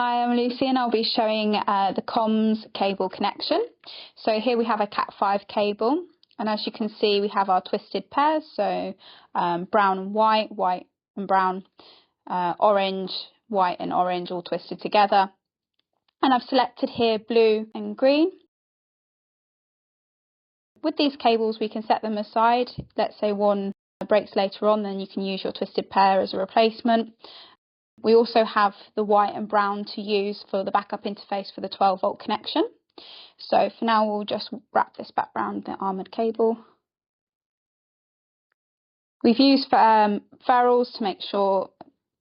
Hi, I'm Lucy and I'll be showing the comms cable connection. So here we have a Cat5 cable, and as you can see we have our twisted pairs, so brown and white, white and brown, orange, white and orange all twisted together. And I've selected here blue and green. With these cables we can set them aside. Let's say one breaks later on, then you can use your twisted pair as a replacement. We also have the white and brown to use for the backup interface for the 12-volt connection. So for now we'll just wrap this back around the armoured cable. We've used ferrules to make sure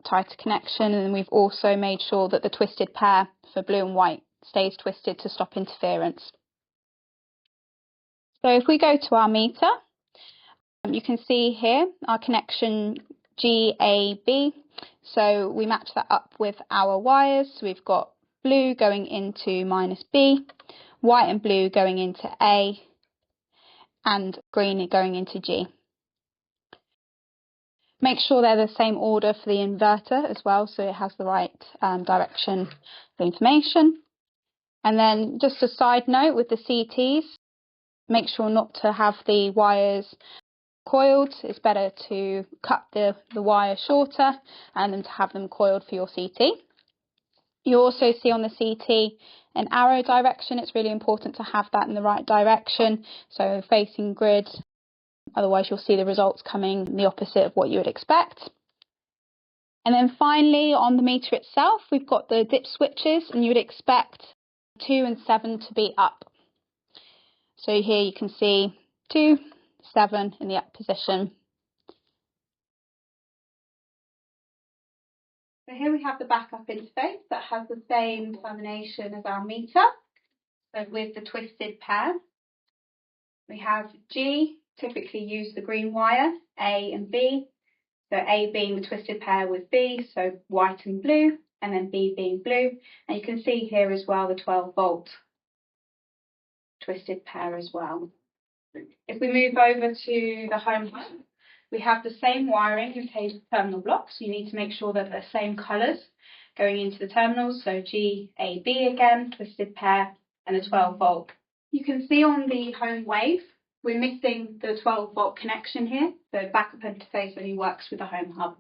tighter connection, and we've also made sure that the twisted pair for blue and white stays twisted to stop interference. So if we go to our meter, you can see here our connection GAB. So we match that up with our wires. So we've got blue going into -B, white and blue going into A, and green going into G. Make sure they're the same order for the inverter as well, so it has the right direction for information. And then just a side note with the CTs, make sure not to have the wires coiled. It's better to cut the wire shorter and then to have them coiled for your CT. You also see on the CT an arrow direction. It's really important to have that in the right direction, so facing grid, otherwise you'll see the results coming the opposite of what you would expect. And then finally on the meter itself we've got the dip switches, and you would expect 2 and 7 to be up. So here you can see 2, 7 in the up position. So here we have the backup interface that has the same termination as our meter. So with the twisted pair, we have G, typically use the green wire, A and B. So A being the twisted pair with B, so white and blue, and then B being blue. And you can see here as well the 12-volt twisted pair as well. If we move over to the home hub, we have the same wiring in case of terminal blocks. You need to make sure that they're the same colours going into the terminals. So G, A, B again, twisted pair, and a 12-volt. You can see on the home wave, we're missing the 12-volt connection here. So backup interface only works with the home hub.